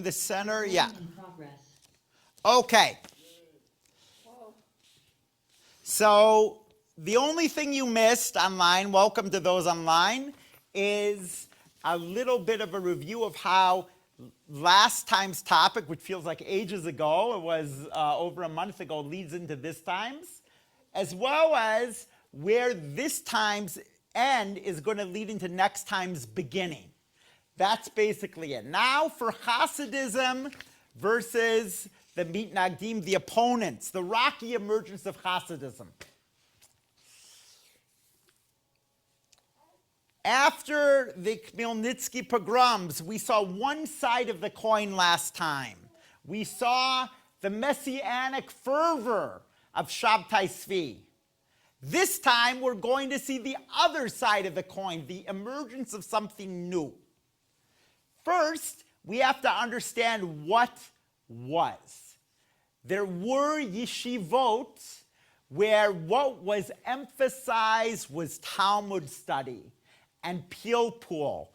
in the center? Yeah. In progress. Okay. So the only thing you missed online, welcome to those online, is a little bit of a review of how last time's topic, which feels like ages ago, it was over a month ago, leads into this time's, as well as where this time's end is going to lead into next time's beginning. That's basically it. Now for Hasidism versus the Mitnagdim, the opponents, the rocky emergence of Hasidism. After the Khmelnytsky pogroms, we saw one side of the coin last time. We saw the messianic fervor of Shabtai Tzvi. This time, we're going to see the other side of the coin, the emergence of something new. First, we have to understand what was. There were yeshivot where what was emphasized was Talmud study and pilpul,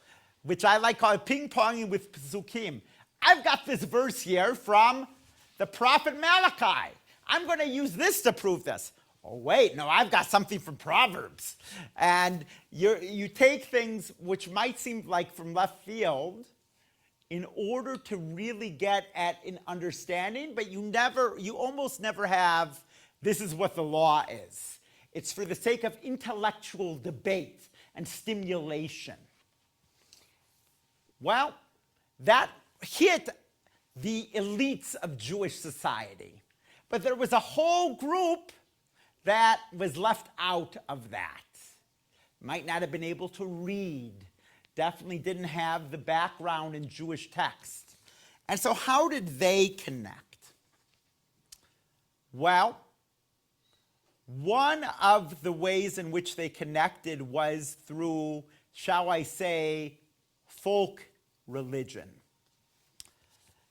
which I like calling ping-ponging with psukim. I've got this verse here from the prophet Malachi. I'm going to use this to prove this. Oh, wait, no, I've got something from Proverbs. And you take things which might seem like from left field in order to really get at an understanding, but you almost never have, this is what the law is. It's for the sake of intellectual debate and stimulation. Well, that hit the elites of Jewish society. But there was a whole group that was left out of that. Might not have been able to read. Definitely didn't have the background in Jewish text. And so how did they connect? Well, one of the ways in which they connected was through, shall I say, folk religion.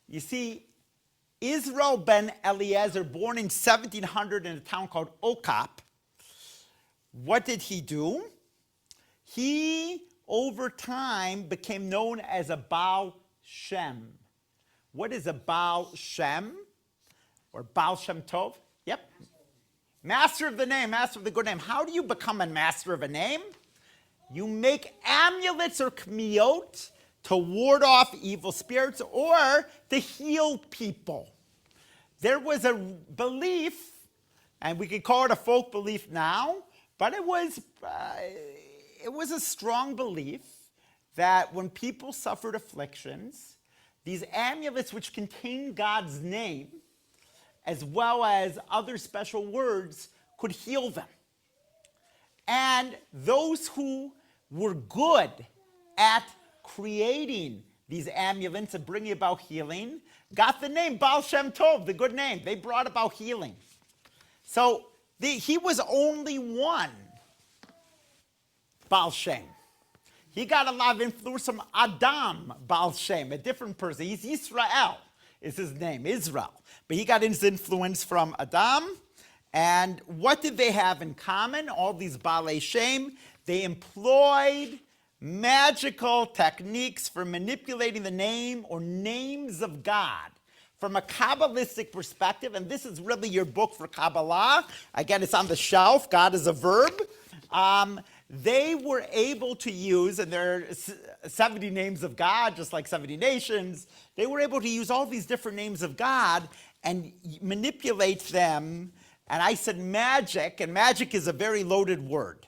You see, Israel ben Eliezer, born in 1700 in a town called Okap, what did he do? He, over time, became known as a Baal Shem. What is a Baal Shem? Or Baal Shem Tov? Yep. Master of the name, master of the good name. How do you become a master of a name? You make amulets or kmiot to ward off evil spirits or to heal people. There was a belief, and we could call it a folk belief now, but it was a strong belief that when people suffered afflictions, these amulets which contain God's name, as well as other special words, could heal them. And those who were good at creating these amulets and bringing about healing got the name Baal Shem Tov, the good name. They brought about healing. So he was only one Baal Shem. He got a lot of influence from Adam Baal Shem, a different person. He's Israel, is his name, Israel. But he got his influence from Adam. And what did they have in common? All these Baalei Shem, they employed magical techniques for manipulating the name or names of God from a Kabbalistic perspective. And this is really your book for Kabbalah. Again, it's on the shelf. God is a verb. They were able to use, and there are 70 names of God, just like 70 nations. They were able to use all these different names of God and manipulate them. And I said magic, and magic is a very loaded word.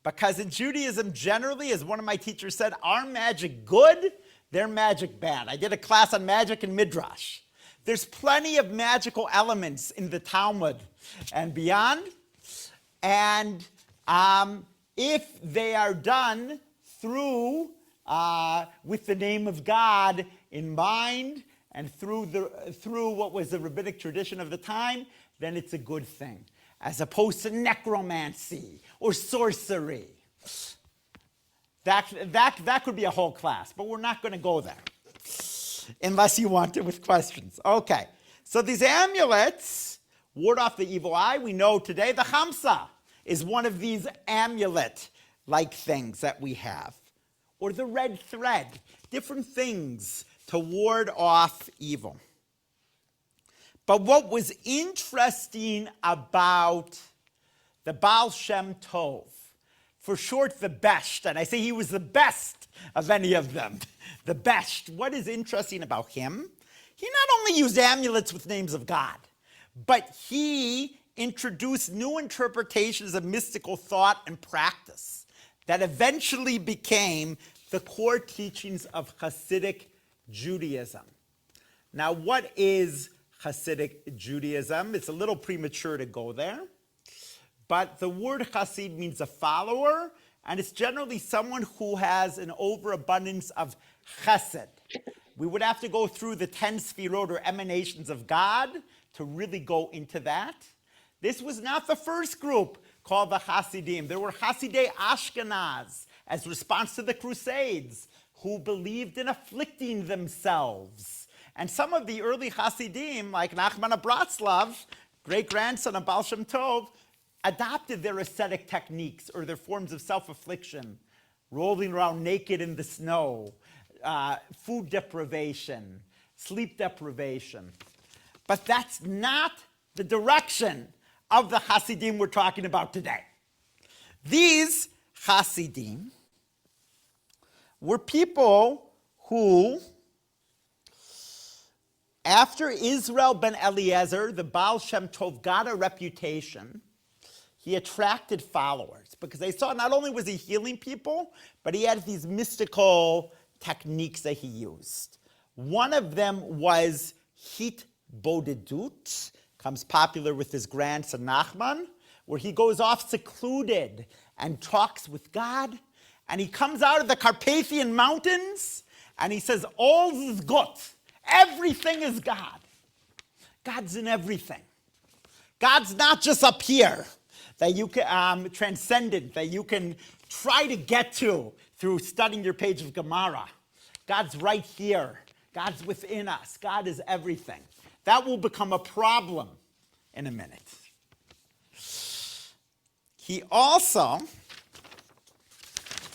Because in Judaism, generally, as one of my teachers said, our magic good, their magic bad. I did a class on magic in Midrash. There's plenty of magical elements in the Talmud and beyond. And if they are done through, with the name of God in mind, and through what was the rabbinic tradition of the time, then it's a good thing, as opposed to necromancy or sorcery. That could be a whole class, but we're not going to go there, unless you want to with questions. Okay, so these amulets ward off the evil eye. We know today the Chamsa is one of these amulet-like things that we have. Or the red thread, different things to ward off evil. But what was interesting about the Baal Shem Tov, for short, the best, and I say he was the best of any of them, the best. What is interesting about him? He not only used amulets with names of God, but he introduced new interpretations of mystical thought and practice that eventually became the core teachings of Hasidic Judaism. Now, what is Hasidic Judaism? It's a little premature to go there, but the word Hasid means a follower, and it's generally someone who has an overabundance of chesed. We would have to go through the 10 sfirot or emanations of God to really go into that. This was not the first group called the Hasidim. There were Hasidei Ashkenaz as response to the Crusades who believed in afflicting themselves. And some of the early Hasidim, like Nachman of Bratslav, great-grandson of Baal Shem Tov, adopted their ascetic techniques or their forms of self-affliction, rolling around naked in the snow, food deprivation, sleep deprivation. But that's not the direction of the Hasidim we're talking about today. These Hasidim were people who, after Israel ben Eliezer, the Baal Shem Tov, got a reputation, he attracted followers because they saw not only was he healing people, but he had these mystical techniques that he used. One of them was hit bodedut, comes popular with his grandson Nachman, where he goes off secluded and talks with God, and he comes out of the Carpathian Mountains and he says, all is good, everything is God. God's in everything. God's not just up here, that you can, transcendent, that you can try to get to through studying your page of Gemara. God's right here. God's within us. God is everything. That will become a problem in a minute. He also,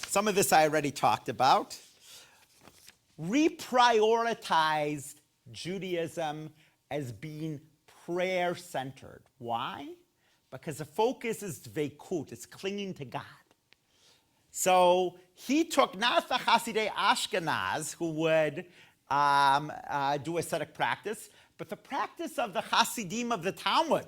some of this I already talked about, reprioritized Judaism as being prayer-centered. Why? Because the focus is dveikut, it's clinging to God. So he took not the Hasidei Ashkenaz who would do ascetic practice, but the practice of the Hasidim of the Talmud.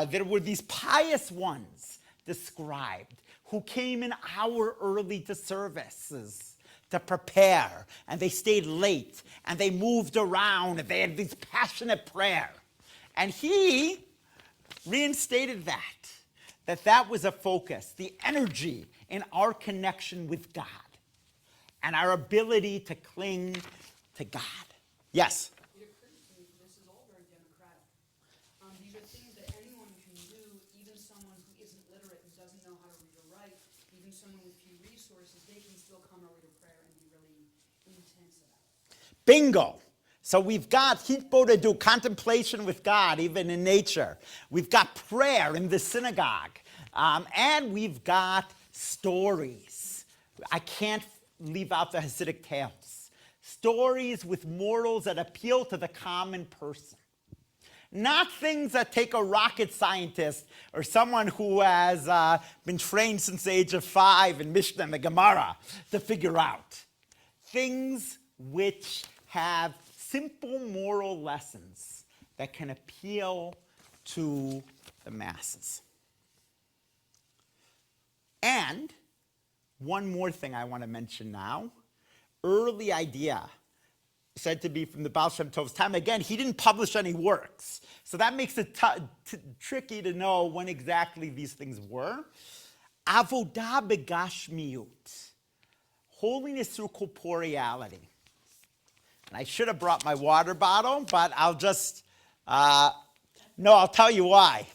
There were these pious ones described who came an hour early to services to prepare, and they stayed late, and they moved around, and they had this passionate prayer. And he reinstated that was a focus, the energy in our connection with God and our ability to cling to God. Yes? It occurs to me this is all very democratic. These are things that anyone can do, even someone who isn't literate and doesn't know how to read or write, even someone with few resources, they can still come early to prayer and be really intense about it. Bingo. So we've got hitbodedu, contemplation with God, even in nature. We've got prayer in the synagogue. And we've got stories. I can't leave out the Hasidic tales. Stories with morals that appeal to the common person. Not things that take a rocket scientist or someone who has been trained since the age of 5 in Mishnah and the Gemara to figure out. Things which have simple moral lessons that can appeal to the masses. And one more thing I want to mention now. Early idea, said to be from the Baal Shem Tov's time. Again, he didn't publish any works. So that makes it tricky to know when exactly these things were. Avodah begashmiut. Holiness through corporeality. And I should have brought my water bottle, but I'll just, I'll tell you why.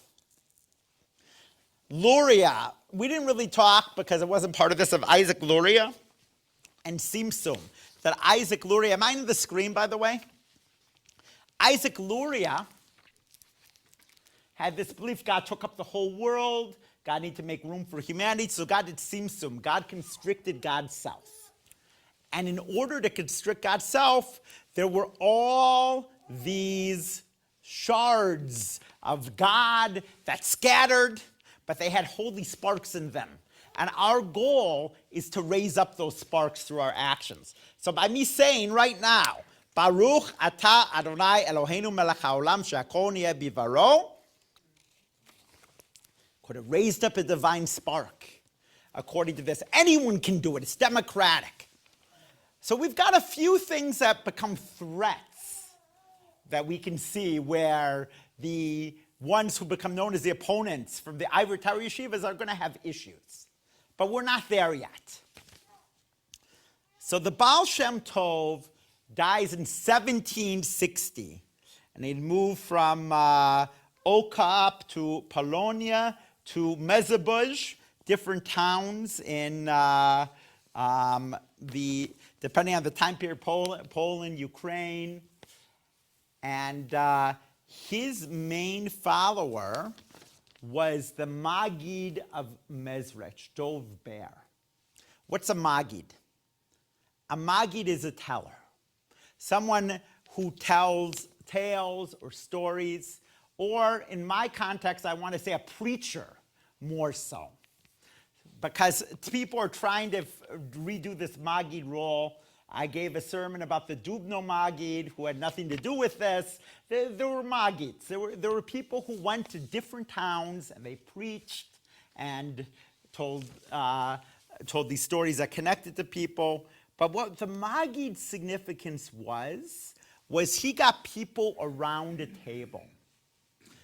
Luria, we didn't really talk because it wasn't part of this of Isaac Luria and Simsum. That Isaac Luria, am I on the screen, by the way? Isaac Luria had this belief God took up the whole world, God needed to make room for humanity, so God did Simsum. God constricted God's self. And in order to constrict God's self, there were all these shards of God that scattered, but they had holy sparks in them. And our goal is to raise up those sparks through our actions. So by me saying right now, Baruch atah Adonai Eloheinu melech haolam she'akol niyeh bivaro, could have raised up a divine spark. According to this, anyone can do it. It's democratic. So we've got a few things that become threats that we can see where the ones who become known as the opponents from the ivory tower yeshivas are going to have issues. But we're not there yet. So the Baal Shem Tov dies in 1760. And he'd moved from Okap to Polonia to Mezebuzh, different towns in depending on the time period, Poland, Ukraine. And his main follower was the Maggid of Mezrich, Dov Ber. What's a Maggid? A Maggid is a teller. Someone who tells tales or stories, or in my context, I want to say a preacher more so. Because people are trying to redo this Maggid role. I gave a sermon about the Dubno Maggid, who had nothing to do with this. There were Maggids. There were people who went to different towns and they preached and told these stories that connected to people. But what the Maggid's significance was he got people around a table.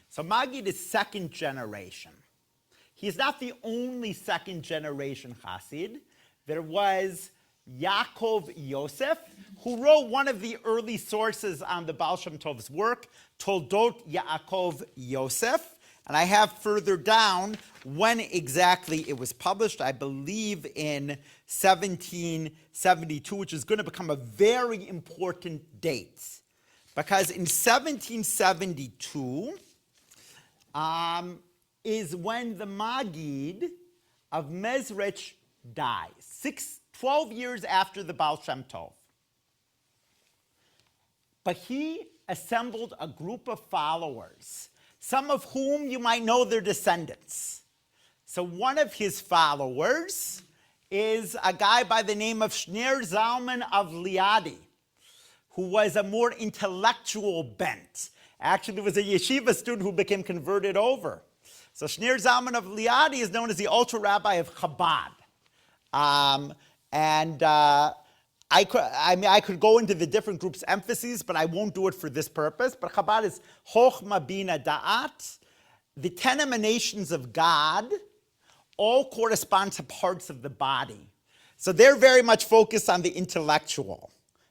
So Maggid is second generation. He's not the only second generation Hasid. There was Yaakov Yosef, who wrote one of the early sources on the Baal Shem Tov's work, Toldot Yaakov Yosef. And I have further down when exactly it was published. I believe in 1772, which is going to become a very important date. Because in 1772 is when the Maggid of Mezrich dies, 12 years after the Baal Shem Tov. But he assembled a group of followers, some of whom you might know their descendants. So one of his followers is a guy by the name of Shneir Zalman of Liadi, who was a more intellectual bent. Actually, there was a yeshiva student who became converted over. So Shneir Zalman of Liadi is known as the ultra rabbi of Chabad. I could go into the different groups' emphases, but I won't do it for this purpose. But Chabad is Chochma Bina Da'at. The 10 emanations of God all correspond to parts of the body. So they're very much focused on the intellectual,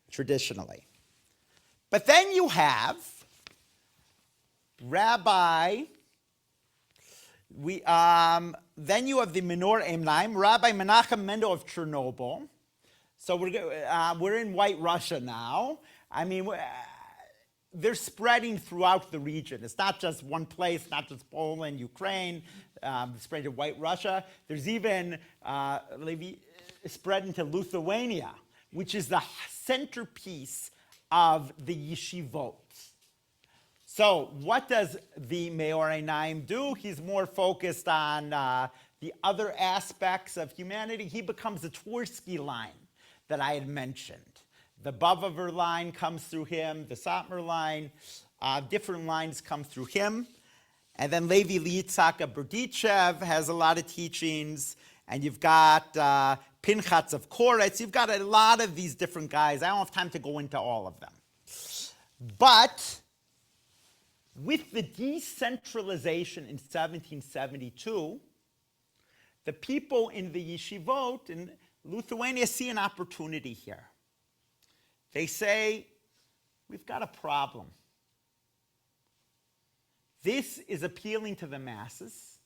traditionally. But then you have then you have the Menor Emnaim, Rabbi Menachem Mendel of Chernobyl. So we're in White Russia now. I mean, they're spreading throughout the region. It's not just one place, not just Poland, Ukraine, spread to White Russia. There's even spread into Lithuania, which is the centerpiece of the yeshivot. So what does the Meor Einayim do? He's more focused on the other aspects of humanity. He becomes the Twersky line that I had mentioned. The Bavaver line comes through him, the Satmar line, different lines come through him. And then Levi Yitzhak of Berdichev has a lot of teachings. And you've got Pinchatz of Koretz. You've got a lot of these different guys. I don't have time to go into all of them. But with the decentralization in 1772, the people in the yeshivot in Lithuania see an opportunity here. They say, we've got a problem. This is appealing to the masses,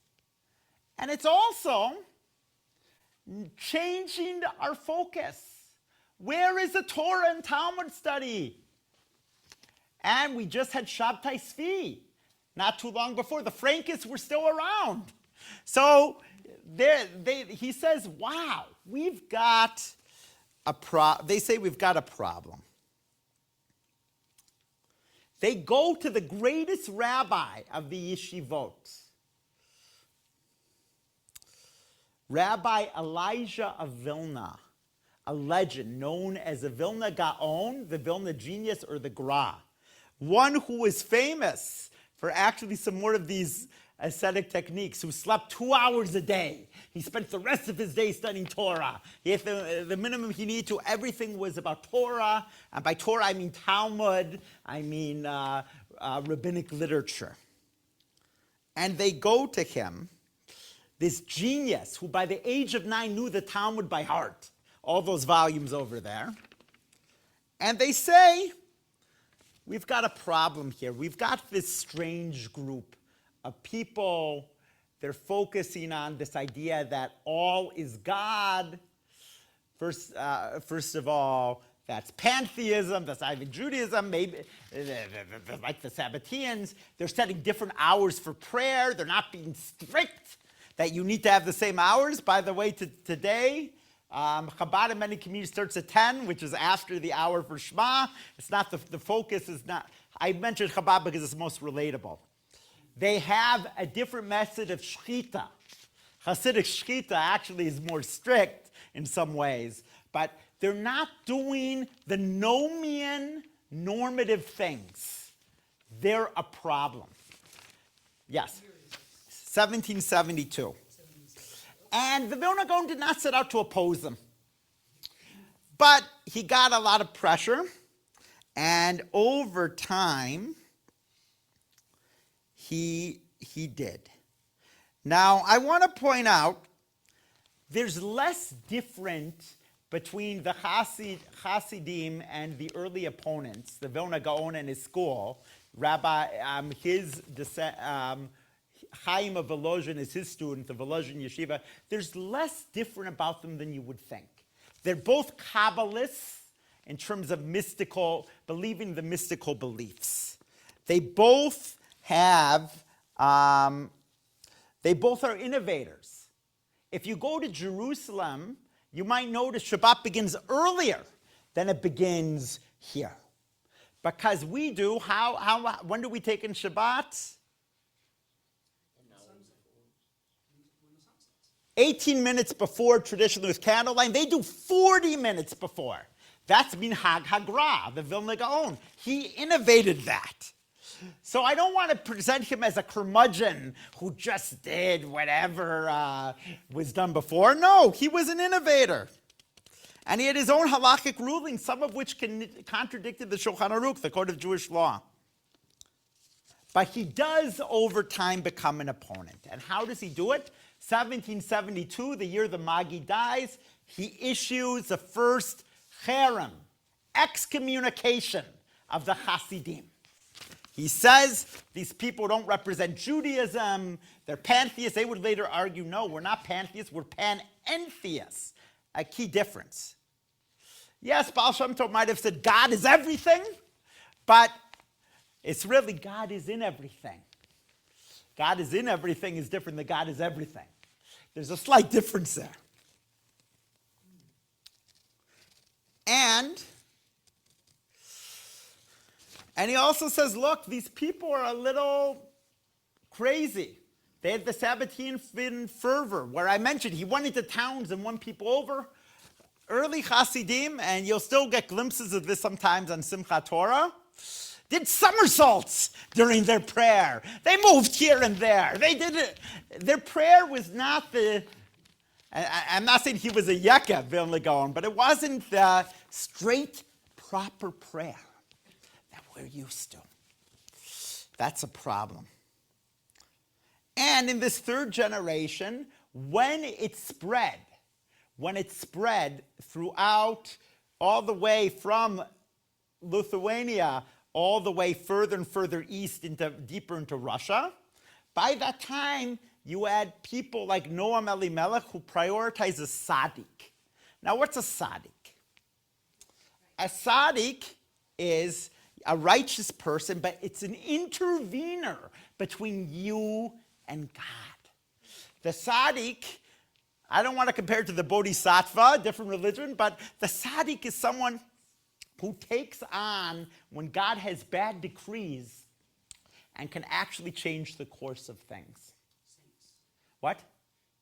and it's also changing our focus. Where is the Torah and Talmud study? And we just had Shabtai Tzvi not too long before. The Frankists were still around. So he says, wow, we've got they say we've got a problem. They go to the greatest rabbi of the yeshivot, Rabbi Elijah of Vilna, a legend known as the Vilna Gaon, the Vilna genius, or the Gra. One who is famous for actually some more of these ascetic techniques, who slept 2 hours a day. He spent the rest of his day studying Torah. He had the minimum he needed to. Everything was about Torah. And by Torah, I mean Talmud. I mean rabbinic literature. And they go to him, this genius, who by the age of 9 knew the Talmud by heart. All those volumes over there. And they say, we've got a problem here. We've got this strange group of people. They're focusing on this idea that all is God. First of all, that's pantheism. That's even Judaism. Maybe like the Sabbateans. They're setting different hours for prayer. They're not being strict that you need to have the same hours. By the way, today, Chabad in many communities starts at 10, which is after the hour for Shema. It's not the focus is not. I mentioned Chabad because it's most relatable. They have a different method of shchita. Hasidic shchita actually is more strict in some ways, but they're not doing the nomian normative things. They're a problem. Yes, 1772. And the Vilna Gaon did not set out to oppose them. But he got a lot of pressure, and over time, he did. Now, I want to point out, there's less different between the Hasidim and the early opponents, the Vilna Gaon and his school. Chaim of Volozhin is his student, the Volozhin Yeshiva. There's less different about them than you would think. They're both Kabbalists in terms of believing the mystical beliefs. They both are innovators. If you go to Jerusalem, you might notice Shabbat begins earlier than it begins here. Because we do, when do we take in Shabbat? 18 minutes before, traditionally with candlelight. They do 40 minutes before. That's Minhag Hagra, the Vilna Gaon. He innovated that. So I don't want to present him as a curmudgeon who just did whatever was done before. No, he was an innovator. And he had his own halakhic rulings, some of which contradicted the Shulchan Aruch, the Code of Jewish Law. But he does, over time, become an opponent. And how does he do it? 1772, the year the Magi dies, he issues the first cherem, excommunication of the Hasidim. He says these people don't represent Judaism, they're pantheists. They would later argue, no, we're not pantheists, we're panentheists. A key difference. Yes, Baal Shem Tov might have said God is everything, but it's really God is in everything. God is in everything is different than God is everything. There's a slight difference there. And he also says, look, these people are a little crazy. They had the Sabbatean fervor, where I mentioned he went into towns and won people over. Early Hasidim, and you'll still get glimpses of this sometimes on Simchat Torah, did somersaults during their prayer. They moved here and there. They did it. Their prayer was not I'm not saying he was a Yekka, Vilna Gaon, but it wasn't the straight, proper prayer that we're used to. That's a problem. And in this third generation, when it spread throughout all the way from Lithuania all the way further and further east deeper into Russia, by that time you had people like Noam Elimelech who prioritized a tzaddik. Now what's a tzaddik? A tzaddik is a righteous person, but it's an intervener between you and God. The tzaddik, I don't want to compare it to the bodhisattva, different religion, but the tzaddik is someone who takes on when God has bad decrees and can actually change the course of things. Saints. What?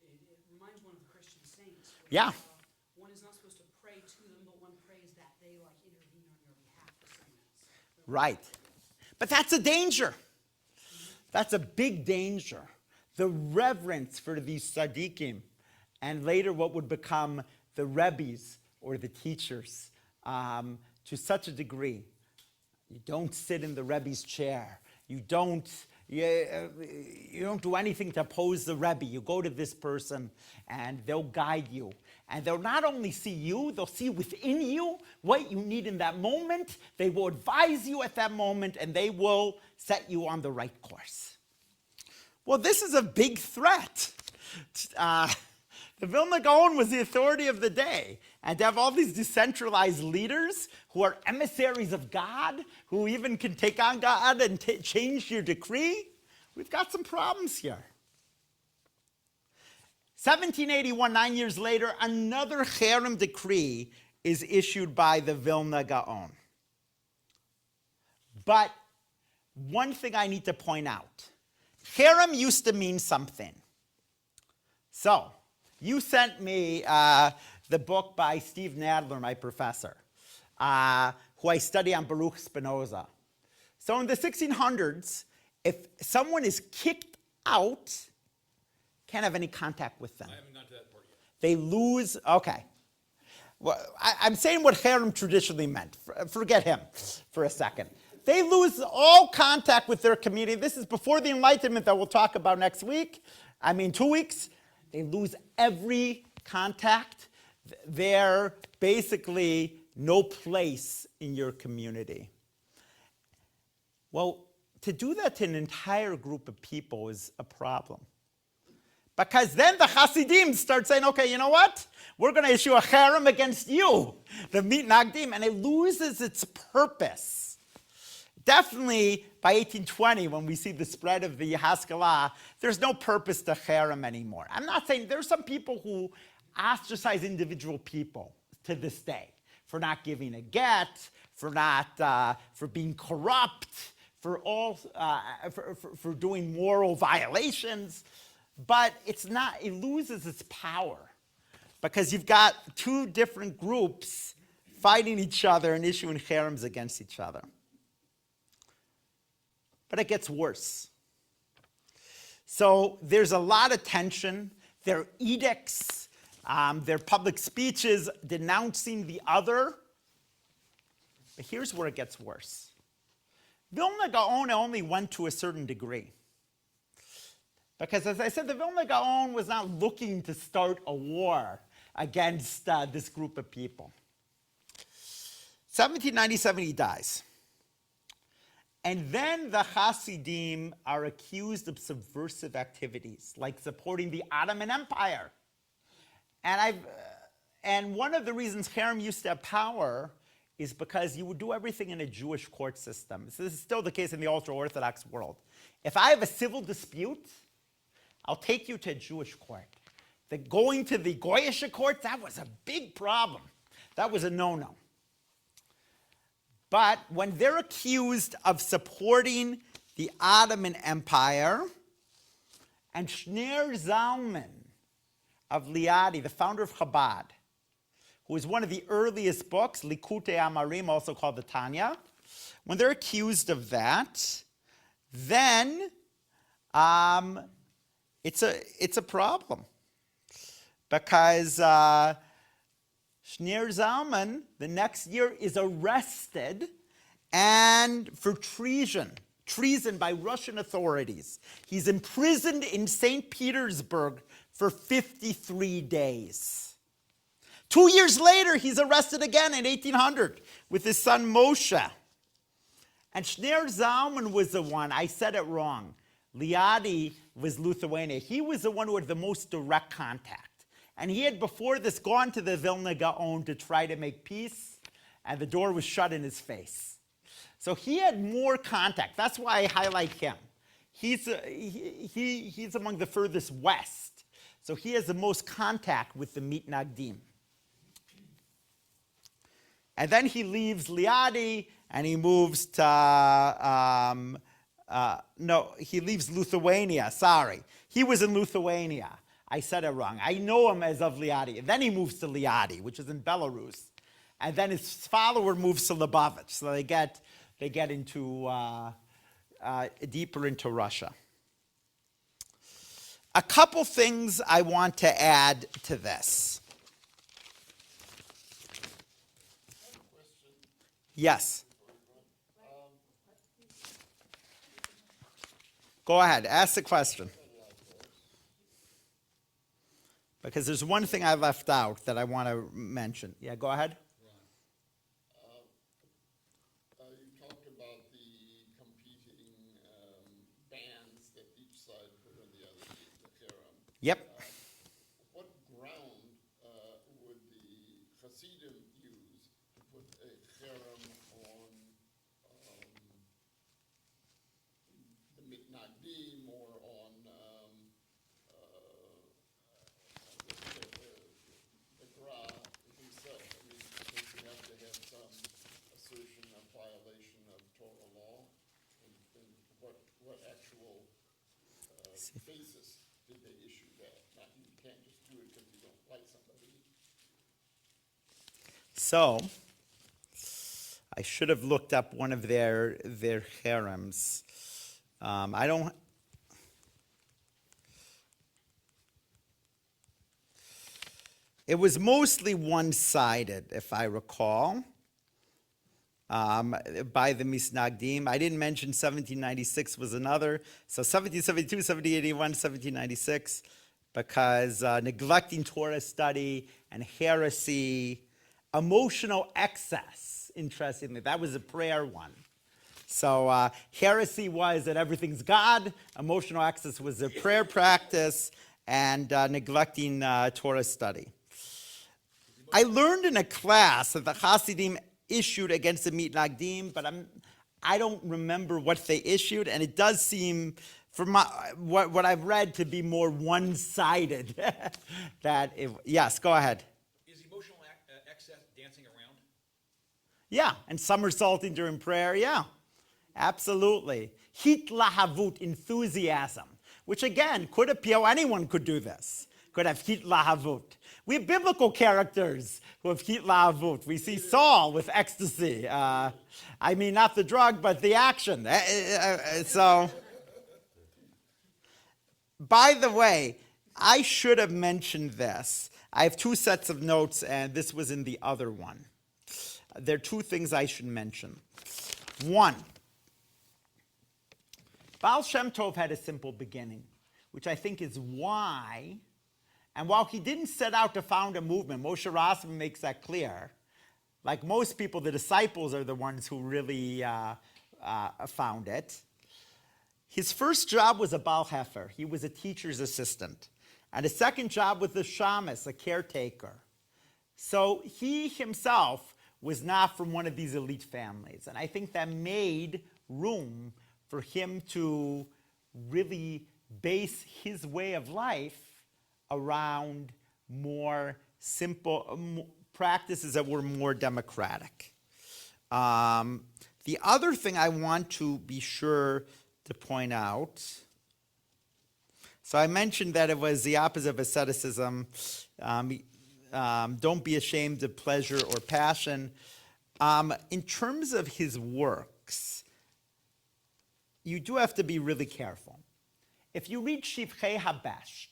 It reminds one of the Christian saints. Yeah. One is not supposed to pray to them, but one prays that they intervene on your behalf for someone else. Right. But that's a danger. That's a big danger. The reverence for these tzaddikim, and later what would become the rebbes or the teachers, to such a degree. You don't sit in the rebbe's chair. You don't do anything to oppose the rebbe. You go to this person, and they'll guide you. And they'll not only see you, they'll see within you what you need in that moment. They will advise you at that moment, and they will set you on the right course. Well, this is a big threat. The Vilna Gaon was the authority of the day. And to have all these decentralized leaders who are emissaries of God, who even can take on God and change your decree, we've got some problems here. 1781, 9 years later, another cherem decree is issued by the Vilna Gaon. But one thing I need to point out, cherem used to mean something. So, you sent me the book by Steve Nadler, my professor, who I study on Baruch Spinoza. So in the 1600s, if someone is kicked out, can't have any contact with them. I haven't got to that part yet. They lose, okay. Well, I'm saying what cherem traditionally meant. Forget him for a second. They lose all contact with their community. This is before the Enlightenment that we'll talk about next week. 2 weeks. They lose every contact. They're basically no place in your community. Well, to do that to an entire group of people is a problem. Because then the Hasidim start saying, okay, you know what? We're going to issue a cherem against you, the mitnagdim, and it loses its purpose. Definitely by 1820, when we see the spread of the Haskalah, there's no purpose to cherem anymore. I'm not saying there's some people who ostracize individual people to this day for not giving a get, for being corrupt, for doing moral violations, but it loses its power because you've got two different groups fighting each other and issuing cherems against each other. But it gets worse. So there's a lot of tension. There are edicts, there are public speeches denouncing the other. But here's where it gets worse. Vilna Gaon only went to a certain degree. Because as I said, the Vilna Gaon was not looking to start a war against this group of people. 1797, he dies. And then the Hasidim are accused of subversive activities, like supporting the Ottoman Empire. And one of the reasons cherem used to have power is because you would do everything in a Jewish court system. So this is still the case in the ultra-Orthodox world. If I have a civil dispute, I'll take you to a Jewish court. Going to the Goyish court, that was a big problem. That was a no-no. But when they're accused of supporting the Ottoman Empire, and Shner Zalman of Liadi, the founder of Chabad, who is one of the earliest books, Likutei Amarim, also called the Tanya, when they're accused of that, then it's a problem. Because Shner Zalman, the next year, is arrested and for treason by Russian authorities. He's imprisoned in St. Petersburg for 53 days. 2 years later, he's arrested again in 1800 with his son Moshe. And Shner Zalman was the one, I said it wrong. Liadi was Lithuania. He was the one who had the most direct contact. And he had before this gone to the Vilna Gaon to try to make peace, and the door was shut in his face. So he had more contact. That's why I highlight him. He's among the furthest west. So he has the most contact with the Mitnagdim. And then he leaves Liadi and he moves to, he leaves Lithuania, sorry. He was in Lithuania. I said it wrong. I know him as of Liadi. And then he moves to Liadi, which is in Belarus. And then his follower moves to Lubavitch. So they get into deeper into Russia. A couple things I want to add to this. Yes. Go ahead, ask the question. Because there's one thing I left out that I want to mention. Yeah, go ahead. You talked about the competing bans that each side put on the other, the Kharam. Yep. What ground would the Hasidim use to put a Kharam on the Mitnagdim or on the Gra himself? I mean, don't you have to have some assertion of violation of Torah law? And what actual basis did they issue that? Not, you can't just do it because you don't like somebody. So, I should have looked up one of their harems. I don't. It was mostly one-sided, if I recall, by the Misnagdim. I didn't mention 1796 was another. So 1772, 1781, 1796, because neglecting Torah study and heresy, emotional excess, interestingly, that was a prayer one. So heresy was that everything's God, emotional excess was a prayer practice, and neglecting Torah study. I learned in a class that the Hasidim issued against the Mitnagdim, but I don't remember what they issued, and it does seem, from what I've read, to be more one-sided. Yes, go ahead. Is emotional excess dancing around? Yeah, and somersaulting during prayer, yeah, absolutely. Hit lahavut, enthusiasm, which again could appeal, anyone could do this, could have hit lahavut. We have biblical characters who have hit lahavut. We see Saul with ecstasy. I mean, not the drug, but the action. So, by the way, I should have mentioned this. I have two sets of notes, and this was in the other one. There are two things I should mention. One, Baal Shem Tov had a simple beginning, which I think is why, and while he didn't set out to found a movement, Moshe Rasman makes that clear. Like most people, the disciples are the ones who really found it. His first job was a Baal Hefer. He was a teacher's assistant. And his second job was the shamus, a caretaker. So he himself was not from one of these elite families. And I think that made room for him to really base his way of life around more simple practices that were more democratic. The other thing I want to be sure to point out, so I mentioned that it was the opposite of asceticism. Don't be ashamed of pleasure or passion. In terms of his works, you do have to be really careful. If you read Shivchei Habesht,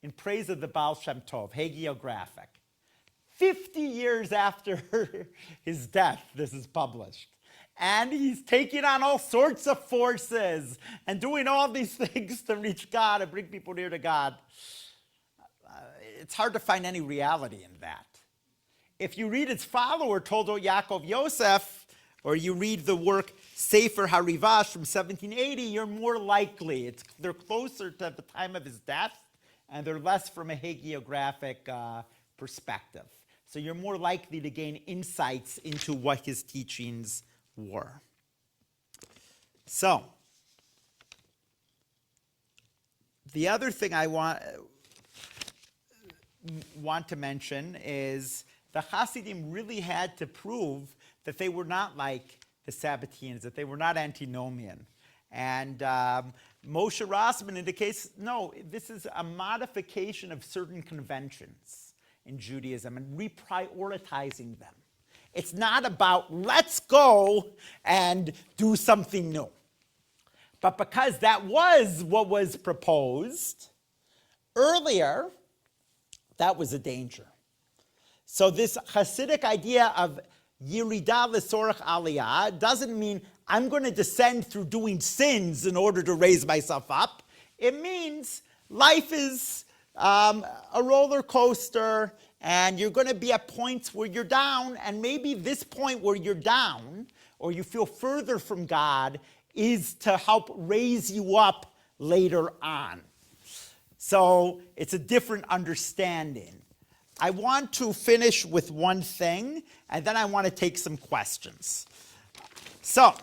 in praise of the Baal Shem Tov, hagiographic, 50 years after his death, this is published. And he's taking on all sorts of forces and doing all these things to reach God and bring people near to God. It's hard to find any reality in that. If you read its follower, Toldo Yaakov Yosef, or you read the work Sefer Harivash from 1780, you're more likely. They're closer to the time of his death, and they're less from a hagiographic perspective. So you're more likely to gain insights into what his teachings were. So, the other thing I want, want to mention is the Hasidim really had to prove that they were not like the Sabbateans, that they were not antinomian. And Moshe Rossman indicates, no, this is a modification of certain conventions in Judaism and reprioritizing them. It's not about let's go and do something new. But because that was what was proposed earlier, that was a danger. So this Hasidic idea of Yirida l'sorach aliyah doesn't mean I'm going to descend through doing sins in order to raise myself up. It means life is a roller coaster, and you're going to be at points where you're down, and maybe this point where you're down, or you feel further from God, is to help raise you up later on. So it's a different understanding. I want to finish with one thing, and then I want to take some questions. So,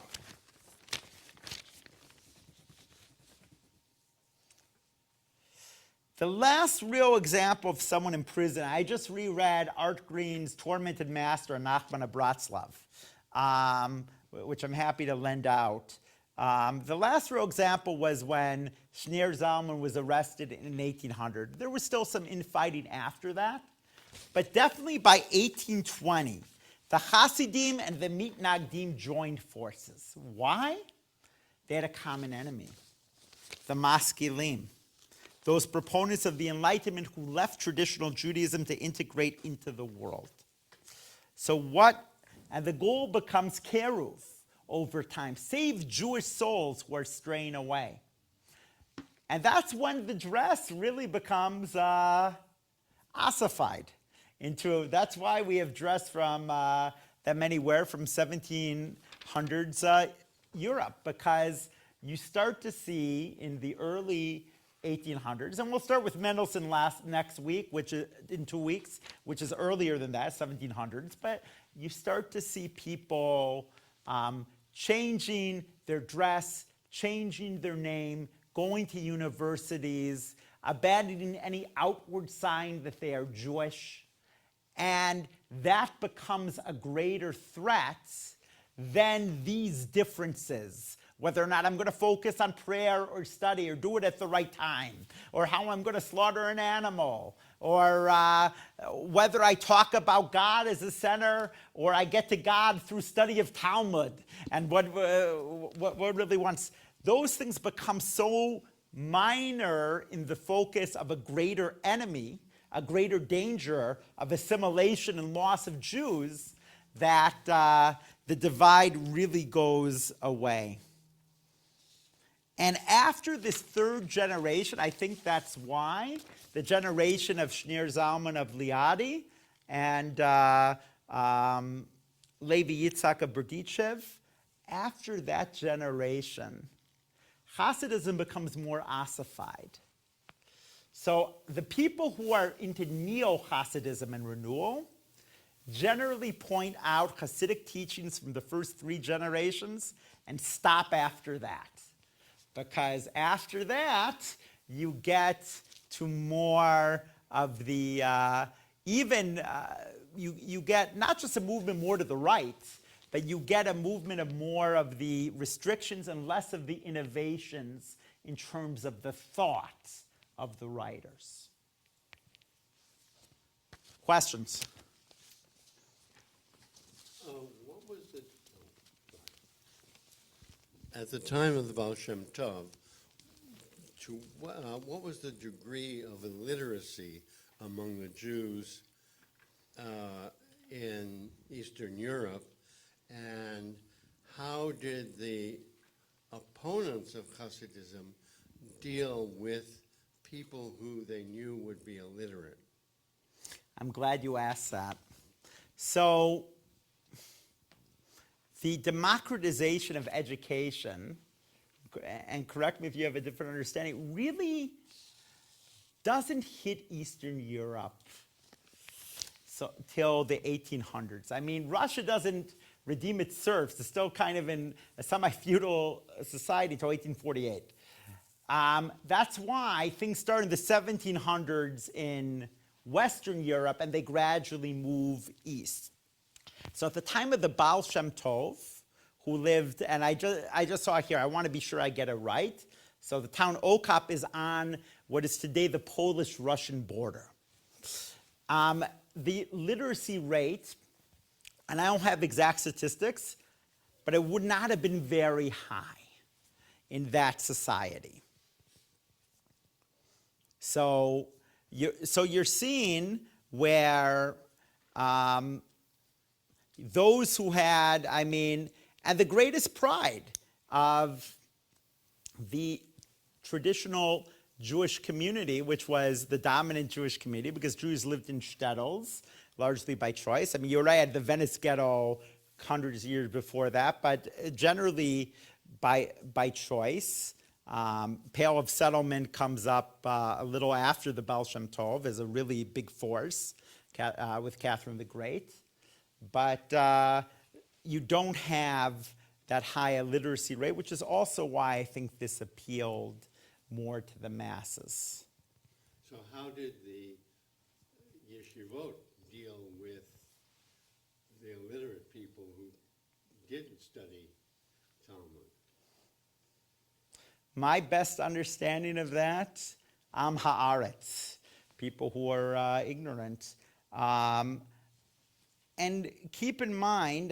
the last real example of someone in prison, I just reread Art Green's Tormented Master and Nachman of Bratslav, which I'm happy to lend out. The last real example was when Shneir Zalman was arrested in 1800. There was still some infighting after that, but definitely by 1820, the Hasidim and the Mitnagdim joined forces. Why? They had a common enemy, the Maskilim, those proponents of the Enlightenment who left traditional Judaism to integrate into the world. And the goal becomes Keruv over time, save Jewish souls who are straying away. And that's when the dress really becomes ossified. That's why we have dress from that many wear from 1700s Europe, because you start to see in the early 1800s, and we'll start with Mendelssohn next week, which is in 2 weeks, which is earlier than that, 1700s. But you start to see people changing their dress, changing their name, going to universities, abandoning any outward sign that they are Jewish. And that becomes a greater threat than these differences, whether or not I'm going to focus on prayer or study or do it at the right time, or how I'm going to slaughter an animal, or whether I talk about God as a center or I get to God through study of Talmud and what really wants. Those things become so minor in the focus of a greater enemy, a greater danger of assimilation and loss of Jews, that the divide really goes away. And after this third generation, I think that's why, the generation of Shneir Zalman of Liadi and Levi Yitzhak of Berdichev, after that generation, Hasidism becomes more ossified. So the people who are into neo-Hasidism and renewal generally point out Hasidic teachings from the first 3 generations and stop after that. Because after that, you get to more of the, you get not just a movement more to the right, but you get a movement of more of the restrictions and less of the innovations in terms of the thought of the writers. Questions? What was the... At the time of the Baal Shem Tov, what was the degree of illiteracy among the Jews in Eastern Europe, and how did the opponents of Hasidism deal with people who they knew would be illiterate? I'm glad you asked that. So, the democratization of education, and correct me if you have a different understanding, really doesn't hit Eastern Europe till the 1800s. I mean, Russia doesn't redeem its serfs. It's still kind of in a semi-feudal society until 1848. That's why things start in the 1700s in Western Europe, and they gradually move east. So at the time of the Baal Shem Tov, who lived, and I just saw here, I want to be sure I get it right. So the town Okop is on what is today the Polish-Russian border. The literacy rate, and I don't have exact statistics, but it would not have been very high in that society. So you're seeing where those who had, and the greatest pride of the traditional Jewish community, which was the dominant Jewish community, because Jews lived in shtetls, largely by choice. You're right, at the Venice ghetto hundreds of years before that, but generally by choice. Pale of Settlement comes up a little after the Baal Shem Tov as a really big force with Catherine the Great. But you don't have that high illiteracy rate, which is also why I think this appealed more to the masses. So how did the yeshivot deal with the illiterate people who didn't study Talmud? My best understanding of that, Am Haaretz, people who are ignorant. And keep in mind,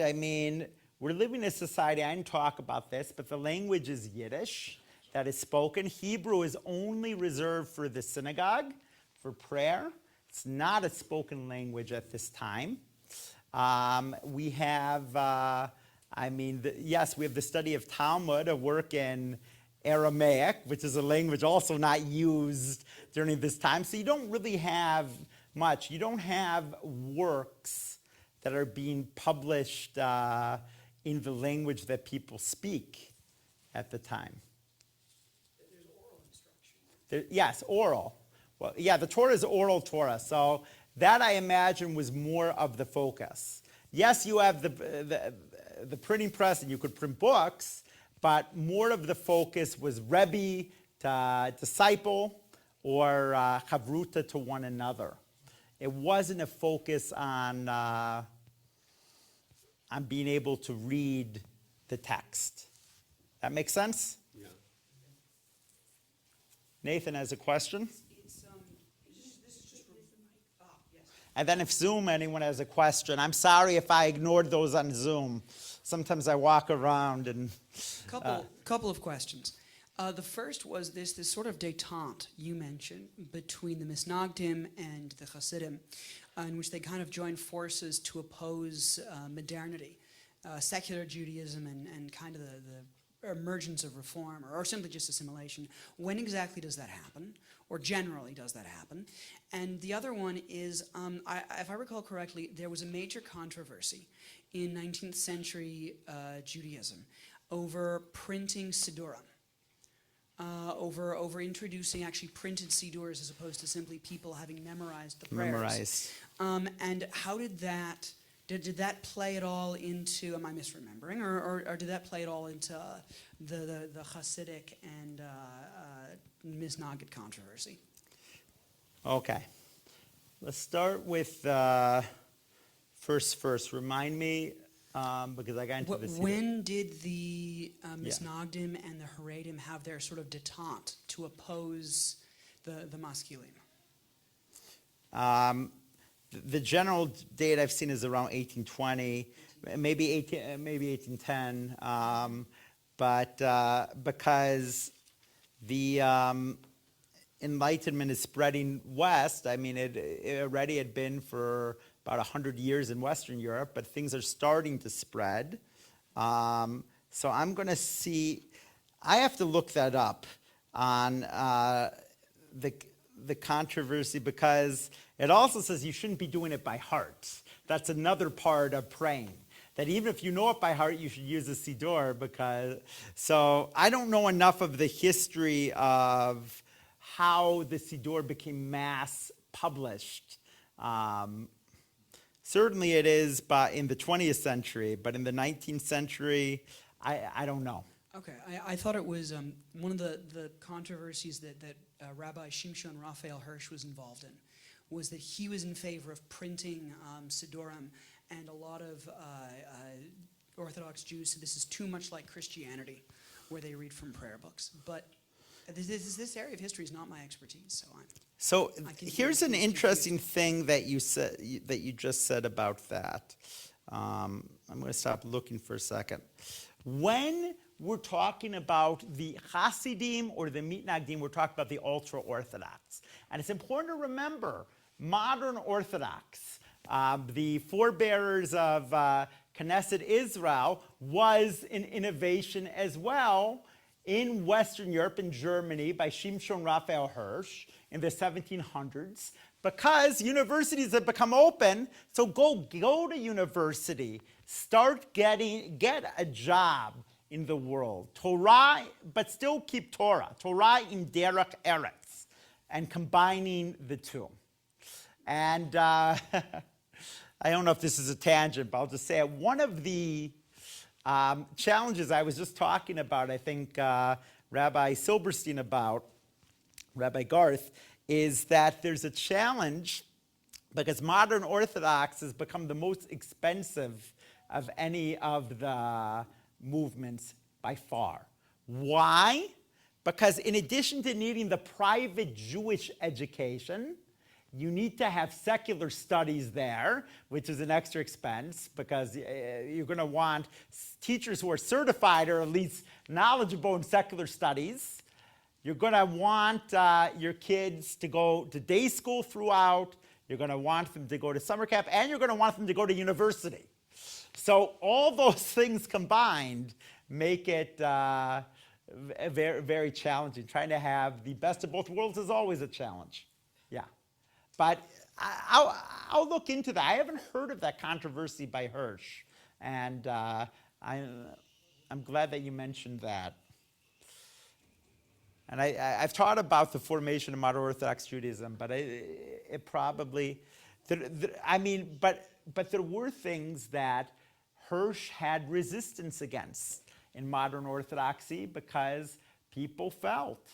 we're living in a society, I didn't talk about this, but the language is Yiddish that is spoken. Hebrew is only reserved for the synagogue, for prayer. It's not a spoken language at this time. We have, yes, we have the study of Talmud, a work in Aramaic, which is a language also not used during this time. So you don't really have much. You don't have works that are being published in the language that people speak at the time. There's oral instruction. Yes, oral. Well, yeah, the Torah is oral Torah, so that I imagine was more of the focus. Yes, you have the printing press and you could print books, but more of the focus was Rebbe to disciple or chavruta to one another. It wasn't a focus on being able to read the text. That makes sense? Yeah. Nathan has a question. This is just, yes. And then if Zoom, anyone has a question, I'm sorry if I ignored those on Zoom. Sometimes I walk around and... Couple of questions. The first was this sort of détente you mentioned between the Misnagdim and the Hasidim, in which they kind of joined forces to oppose modernity, secular Judaism and kind of the emergence of reform, or simply just assimilation. When exactly does that happen? Or generally does that happen? And the other one is, if I recall correctly, there was a major controversy in 19th century Judaism over printing Sidurim. Over introducing actually printed sidurs as opposed to simply people having memorized the prayers. And how did that play at all into, am I misremembering, or did that play at all into the Hasidic and Misnagid controversy? Okay. Let's start with first. Remind me, because I got into this. When did the Misnagdim and the Haredim have their sort of détente to oppose the Maskilim? The general date I've seen is around 1820, maybe 1810, but because the Enlightenment is spreading west. It already had been for about 100 years in Western Europe, but things are starting to spread. So I'm going to see, I have to look that up on the controversy, because it also says you shouldn't be doing it by heart. That's another part of praying. That even if you know it by heart, you should use a siddur, so I don't know enough of the history of how the siddur became mass published. Certainly it is in the 20th century, but in the 19th century, I don't know. Okay, I thought it was one of the controversies that Rabbi Shimshon Raphael Hirsch was involved in was that he was in favor of printing Siddurim, and a lot of Orthodox Jews said this is too much like Christianity, where they read from prayer books. But this area of history is not my expertise, so So I can here's hear an you interesting thing that you said, that you just said about that. I'm going to stop looking for a second. When we're talking about the Hasidim or the Mitnagdim, we're talking about the ultra-Orthodox. And it's important to remember, modern Orthodox, the forebearers of Knesset Israel, was an innovation as well in Western Europe, in Germany, by Shimshon Raphael Hirsch in the 1700s, because universities have become open. So go to university, get a job in the world. Torah, but still keep Torah. Torah in Derech Eretz, and combining the two. And I don't know if this is a tangent, but I'll just say it. One of the challenges I was just talking about, I think Rabbi Silberstein about, Rabbi Garth, is that there's a challenge because modern Orthodox has become the most expensive of any of the movements by far. Why? Because in addition to needing the private Jewish education, you need to have secular studies there, which is an extra expense because you're going to want teachers who are certified or at least knowledgeable in secular studies. You're going to want your kids to go to day school throughout. You're going to want them to go to summer camp, and you're going to want them to go to university. So all those things combined make it very, very challenging. Trying to have the best of both worlds is always a challenge. Yeah. But I'll look into that. I haven't heard of that controversy by Hirsch. And I'm glad that you mentioned that. And I've taught about the formation of modern Orthodox Judaism, but it probably, but there were things that Hirsch had resistance against in modern Orthodoxy because people felt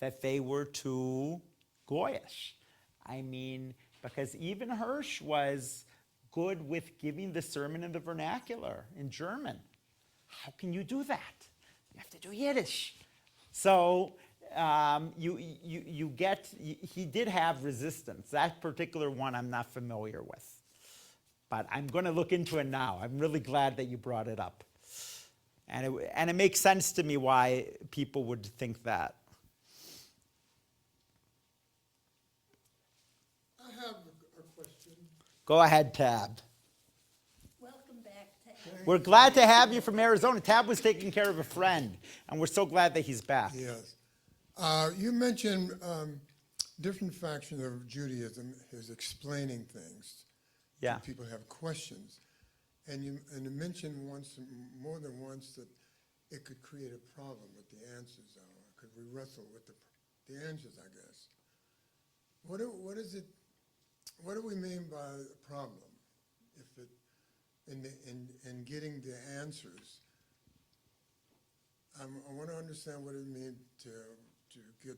that they were too goyish. I mean, because even Hirsch was good with giving the sermon in the vernacular, in German. How can you do that? You have to do Yiddish. So he did have resistance. That particular one I'm not familiar with. But I'm going to look into it now. I'm really glad that you brought it up. And it makes sense to me why people would think that. I have a question. Go ahead, Tab. Welcome back to We're glad to have you from Arizona. Tab was taking care of a friend, and we're so glad that he's back. Yes. You mentioned different factions of Judaism is explaining things. Yeah. People have questions. And you mentioned more than once that it could create a problem with the answers. Could we wrestle with the answers, I guess? What is it? What do we mean by a problem? If it in getting the answers, I want to understand what it means to get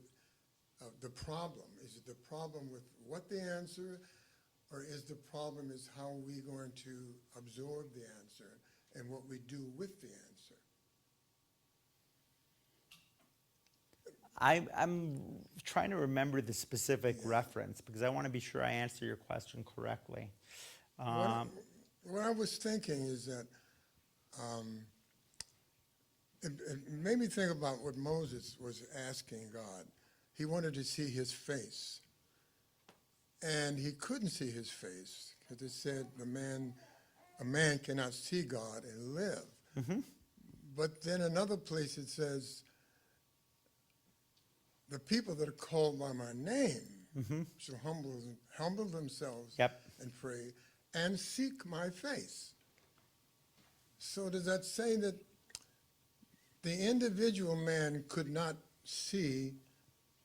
the problem. Is it the problem with what the answer, or is the problem is how we going to absorb the answer and what we do with the answer? I'm trying to remember the specific reference because I want to be sure I answer your question correctly. What I was thinking is that it made me think about what Moses was asking God. He wanted to see his face. And he couldn't see his face because it said a man cannot see God and live. Mm-hmm. But then another place it says, the people that are called by my name shall humble themselves and pray and seek my face. So does that say that the individual man could not see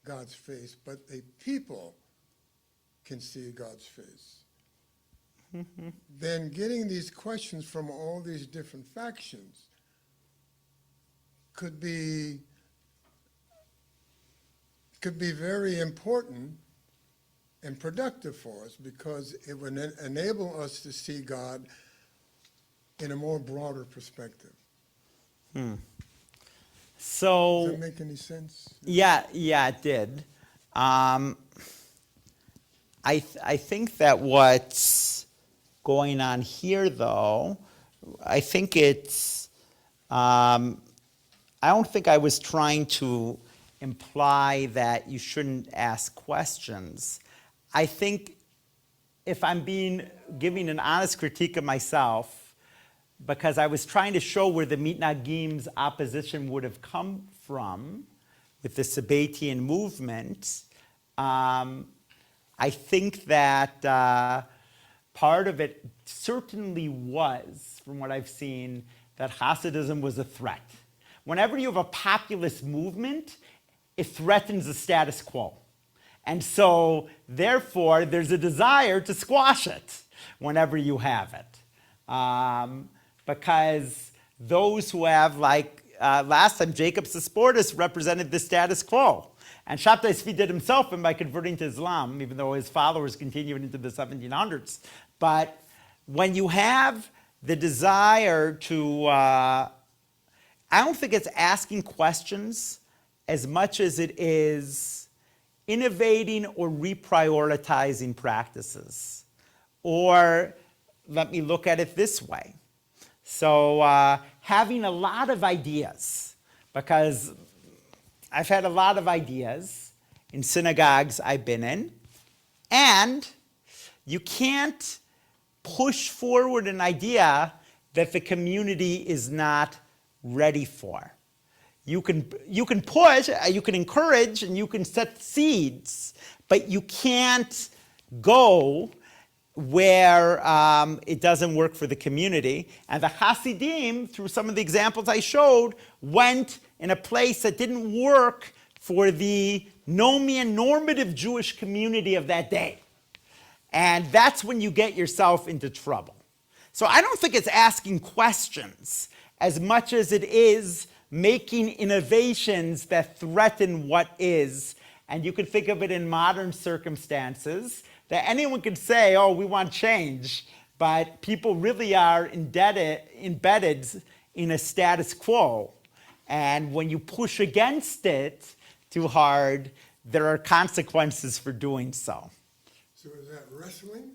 God's face, but a people can see God's face? Then getting these questions from all these different factions could be very important and productive for us because it would enable us to see God in a more broader perspective. So Does that make any sense? yeah, it did. I think that what's going on here, though, I think it's. I don't think I was trying to imply that you shouldn't ask questions. I think if I'm giving an honest critique of myself, because I was trying to show where the Mitnagim's opposition would have come from with the Sabbatian movement, I think that part of it certainly was, from what I've seen, that Hasidism was a threat. Whenever you have a populist movement, it threatens the status quo. And so, therefore, there's a desire to squash it whenever you have it. Because those who have, like last time, Jacob Sesportus represented the status quo. And Shabtai Tzvi did himself by converting to Islam, even though his followers continued into the 1700s. But when you have the desire to, I don't think it's asking questions as much as it is innovating or reprioritizing practices. Or let me look at it this way. So having a lot of ideas, because I've had a lot of ideas in synagogues I've been in, and you can't push forward an idea that the community is not ready for. You can push, you can encourage, and you can set seeds, but you can't go where it doesn't work for the community. And the Hasidim, through some of the examples I showed, went in a place that didn't work for the normative Jewish community of that day. And that's when you get yourself into trouble. So I don't think it's asking questions as much as it is making innovations that threaten what is. And you can think of it in modern circumstances, that anyone can say, oh, we want change, but people really are embedded in a status quo. And when you push against it too hard, there are consequences for doing so. So is that wrestling?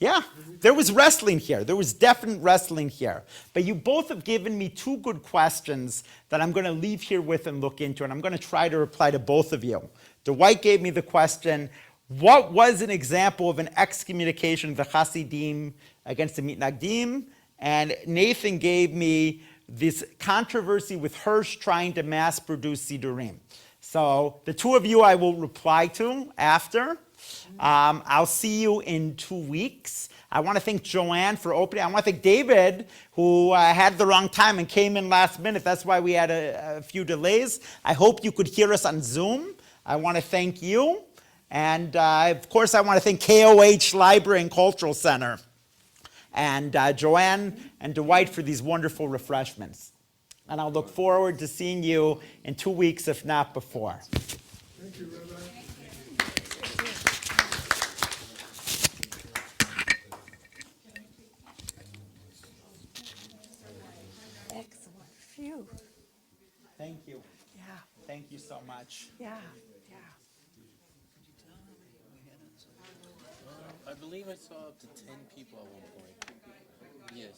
Yeah, there was wrestling here. There was definite wrestling here. But you both have given me two good questions that I'm going to leave here with and look into, and I'm going to try to reply to both of you. Dwight gave me the question, what was an example of an excommunication of the Hasidim against the Mitnagdim? And Nathan gave me this controversy with Hirsch trying to mass produce Sidurim. So the two of you I will reply to after. I'll see you in 2 weeks. I want to thank Joanne for opening. I want to thank David, who had the wrong time and came in last minute. That's why we had a few delays. I hope you could hear us on Zoom. I want to thank you. And, of course, I want to thank KOH Library and Cultural Center. And Joanne and Dwight for these wonderful refreshments. And I'll look forward to seeing you in 2 weeks, if not before. Thank you, Rabbi. Excellent. Phew. Thank you. Yeah, Thank you so much. yeah, yeah. I believe I saw up to 10 people at one point. Yes.